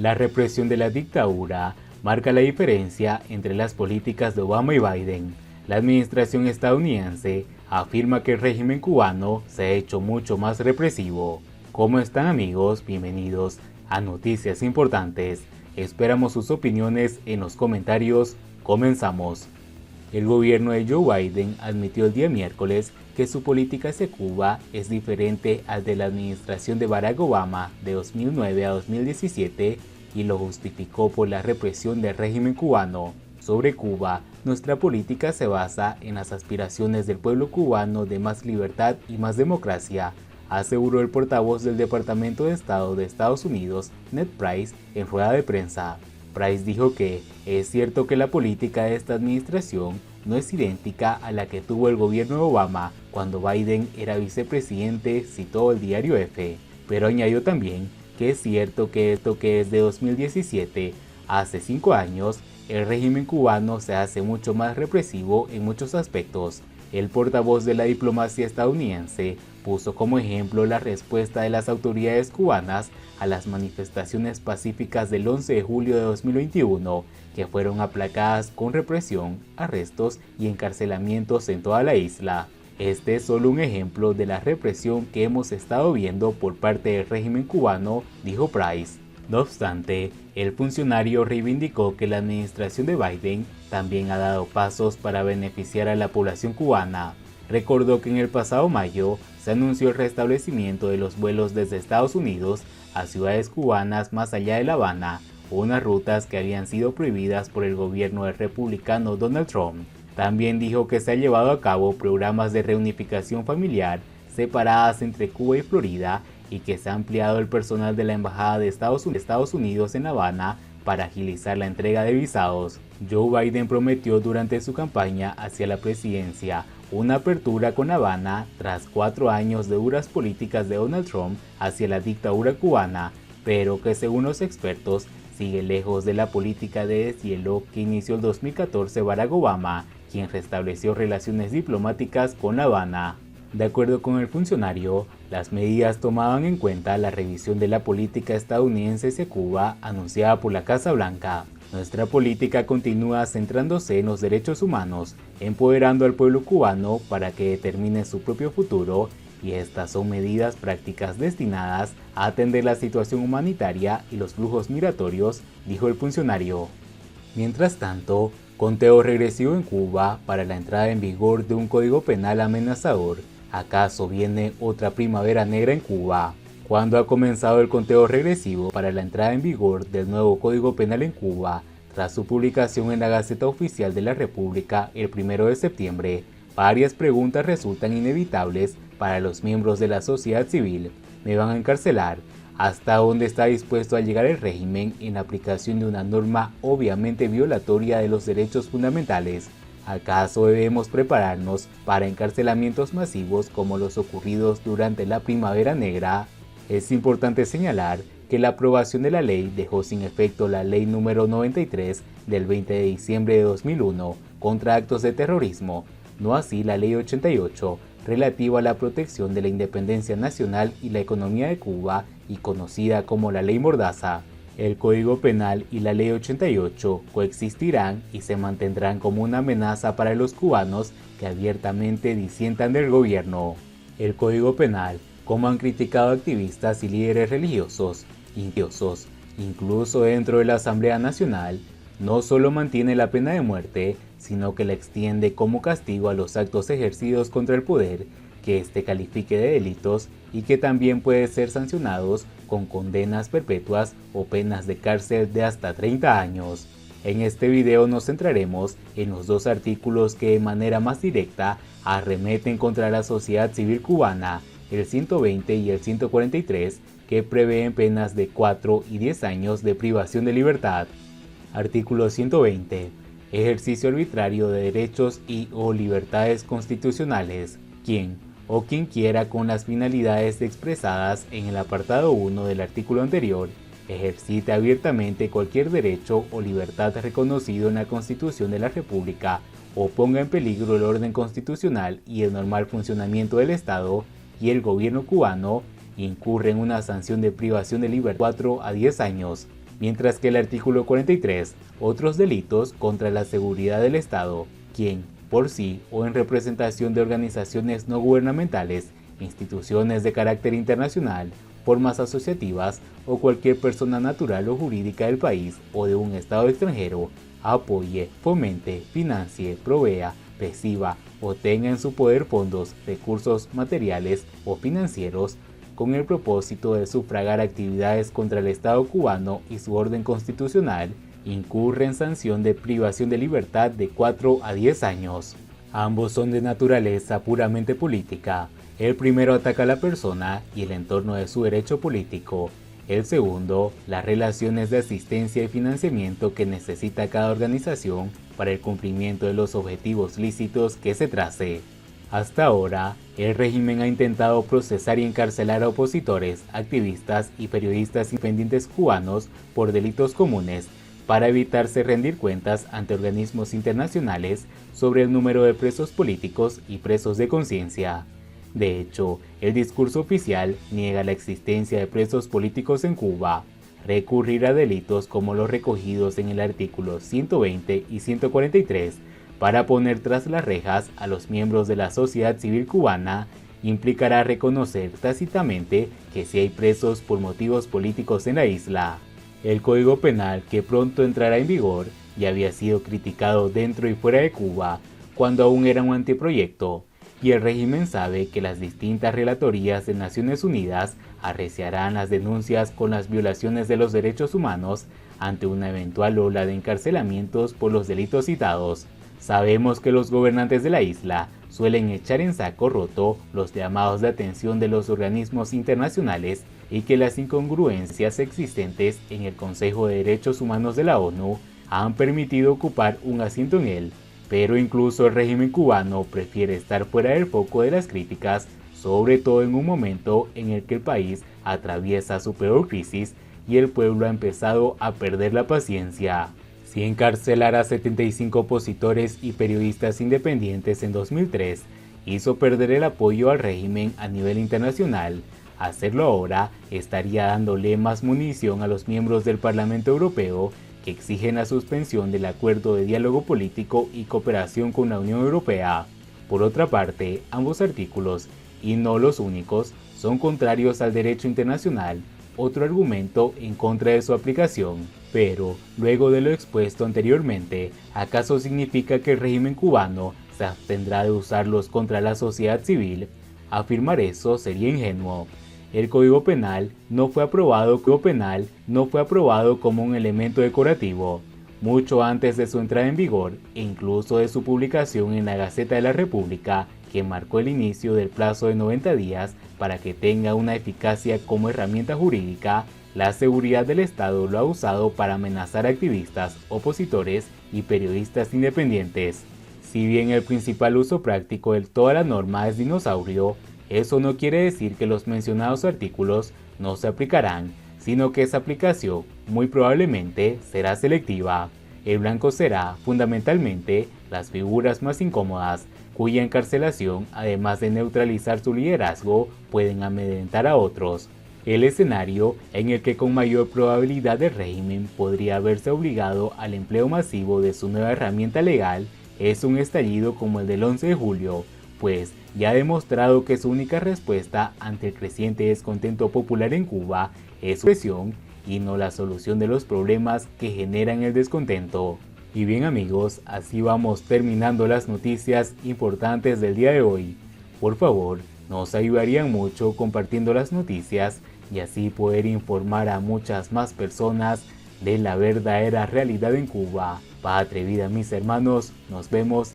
La represión de la dictadura marca la diferencia entre las políticas de Obama y Biden. La administración estadounidense afirma que el régimen cubano se ha hecho mucho más represivo. ¿Cómo están, amigos? Bienvenidos a Noticias Importantes. Esperamos sus opiniones en los comentarios. Comenzamos. El gobierno de Joe Biden admitió el día miércoles que su política hacia Cuba es diferente al de la administración de Barack Obama de 2009 a 2017 y lo justificó por la represión del régimen cubano. Sobre Cuba, nuestra política se basa en las aspiraciones del pueblo cubano de más libertad y más democracia, aseguró el portavoz del Departamento de Estado de Estados Unidos, Ned Price, en rueda de prensa. Price dijo que es cierto que la política de esta administración no es idéntica a la que tuvo el gobierno de Obama cuando Biden era vicepresidente, citó el diario F, pero añadió también que es cierto que desde 2017, hace 5 años, el régimen cubano se hace mucho más represivo en muchos aspectos. El portavoz de la diplomacia estadounidense puso como ejemplo la respuesta de las autoridades cubanas a las manifestaciones pacíficas del 11 de julio de 2021, que fueron aplacadas con represión, arrestos y encarcelamientos en toda la isla. Este es solo un ejemplo de la represión que hemos estado viendo por parte del régimen cubano, dijo Price. No obstante, el funcionario reivindicó que la administración de Biden también ha dado pasos para beneficiar a la población cubana. Recordó que en el pasado mayo se anunció el restablecimiento de los vuelos desde Estados Unidos a ciudades cubanas más allá de La Habana, unas rutas que habían sido prohibidas por el gobierno del republicano Donald Trump. También dijo que se han llevado a cabo programas de reunificación familiar separadas entre Cuba y Florida y que se ha ampliado el personal de la Embajada de Estados Unidos en La Habana para agilizar la entrega de visados. Joe Biden prometió durante su campaña hacia la presidencia una apertura con La Habana tras 4 años de duras políticas de Donald Trump hacia la dictadura cubana, pero que según los expertos sigue lejos de la política de deshielo que inició el 2014 Barack Obama, quien restableció relaciones diplomáticas con La Habana. De acuerdo con el funcionario, las medidas tomaban en cuenta la revisión de la política estadounidense hacia Cuba anunciada por la Casa Blanca. Nuestra política continúa centrándose en los derechos humanos, empoderando al pueblo cubano para que determine su propio futuro, y estas son medidas prácticas destinadas a atender la situación humanitaria y los flujos migratorios, dijo el funcionario. Mientras tanto, conteo regresivo en Cuba para la entrada en vigor de un código penal amenazador. ¿Acaso viene otra primavera negra en Cuba? ¿Cuándo ha comenzado el conteo regresivo para la entrada en vigor del nuevo Código Penal en Cuba? Tras su publicación en la Gaceta Oficial de la República el 1 de septiembre, varias preguntas resultan inevitables para los miembros de la sociedad civil. ¿Me van a encarcelar? ¿Hasta dónde está dispuesto a llegar el régimen en la aplicación de una norma obviamente violatoria de los derechos fundamentales? ¿Acaso debemos prepararnos para encarcelamientos masivos como los ocurridos durante la Primavera Negra? Es importante señalar que la aprobación de la ley dejó sin efecto la Ley número 93 del 20 de diciembre de 2001 contra actos de terrorismo, no así la Ley 88 relativa a la protección de la independencia nacional y la economía de Cuba y conocida como la Ley Mordaza. El Código Penal y la Ley 88 coexistirán y se mantendrán como una amenaza para los cubanos que abiertamente disientan del gobierno. El Código Penal, como han criticado activistas y líderes religiosos, incluso dentro de la Asamblea Nacional, no solo mantiene la pena de muerte, sino que la extiende como castigo a los actos ejercidos contra el poder que éste califique de delitos y que también pueden ser sancionados con condenas perpetuas o penas de cárcel de hasta 30 años. En este video nos centraremos en los 2 artículos que de manera más directa arremeten contra la sociedad civil cubana, el 120 y el 143, que prevén penas de 4 y 10 años de privación de libertad. Artículo 120. Ejercicio arbitrario de derechos y o libertades constitucionales. Quien quiera con las finalidades expresadas en el apartado 1 del artículo anterior, ejercite abiertamente cualquier derecho o libertad reconocido en la Constitución de la República o ponga en peligro el orden constitucional y el normal funcionamiento del Estado y el gobierno cubano, incurre en una sanción de privación de libertad de 4 a 10 años. mientras que el artículo 43, otros delitos contra la seguridad del Estado, quien, por sí o en representación de organizaciones no gubernamentales, instituciones de carácter internacional, formas asociativas o cualquier persona natural o jurídica del país o de un Estado extranjero, apoye, fomente, financie, provea, reciba o tenga en su poder fondos, recursos materiales o financieros con el propósito de sufragar actividades contra el Estado cubano y su orden constitucional, incurre en sanción de privación de libertad de 4 a 10 años. Ambos son de naturaleza puramente política. El primero ataca a la persona y el entorno de su derecho político. El segundo, las relaciones de asistencia y financiamiento que necesita cada organización para el cumplimiento de los objetivos lícitos que se trace. Hasta ahora, el régimen ha intentado procesar y encarcelar a opositores, activistas y periodistas independientes cubanos por delitos comunes, para evitarse rendir cuentas ante organismos internacionales sobre el número de presos políticos y presos de conciencia. De hecho, el discurso oficial niega la existencia de presos políticos en Cuba. Recurrir a delitos como los recogidos en el artículo 120 y 143 para poner tras las rejas a los miembros de la sociedad civil cubana implicará reconocer tácitamente que sí hay presos por motivos políticos en la isla. El Código Penal, que pronto entrará en vigor, ya había sido criticado dentro y fuera de Cuba cuando aún era un anteproyecto, y el régimen sabe que las distintas relatorías de Naciones Unidas arreciarán las denuncias con las violaciones de los derechos humanos ante una eventual ola de encarcelamientos por los delitos citados. Sabemos que los gobernantes de la isla suelen echar en saco roto los llamados de atención de los organismos internacionales y que las incongruencias existentes en el Consejo de Derechos Humanos de la ONU han permitido ocupar un asiento en él. Pero incluso el régimen cubano prefiere estar fuera del foco de las críticas, sobre todo en un momento en el que el país atraviesa su peor crisis y el pueblo ha empezado a perder la paciencia. Si encarcelar a 75 opositores y periodistas independientes en 2003 hizo perder el apoyo al régimen a nivel internacional, hacerlo ahora estaría dándole más munición a los miembros del Parlamento Europeo que exigen la suspensión del acuerdo de diálogo político y cooperación con la Unión Europea. Por otra parte, ambos artículos, y no los únicos, son contrarios al derecho internacional, otro argumento en contra de su aplicación. Pero, luego de lo expuesto anteriormente, ¿acaso significa que el régimen cubano se abstendrá de usarlos contra la sociedad civil? Afirmar eso sería ingenuo. El Código Penal no fue aprobado como un elemento decorativo, mucho antes de su entrada en vigor e incluso de su publicación en la Gaceta de la República, que marcó el inicio del plazo de 90 días para que tenga una eficacia como herramienta jurídica. La seguridad del Estado lo ha usado para amenazar a activistas, opositores y periodistas independientes. Si bien el principal uso práctico de toda la norma es dinosaurio, eso no quiere decir que los mencionados artículos no se aplicarán, sino que esa aplicación muy probablemente será selectiva. El blanco será, fundamentalmente, las figuras más incómodas, cuya encarcelación, además de neutralizar su liderazgo, pueden amedrentar a otros. El escenario en el que con mayor probabilidad el régimen podría verse obligado al empleo masivo de su nueva herramienta legal es un estallido como el del 11 de julio, pues ya ha demostrado que su única respuesta ante el creciente descontento popular en Cuba es su presión y no la solución de los problemas que generan el descontento. Y bien amigos, así vamos terminando las noticias importantes del día de hoy. Por favor, nos ayudarían mucho compartiendo las noticias y así poder informar a muchas más personas de la verdadera realidad en Cuba. Patria y vida mis hermanos, nos vemos.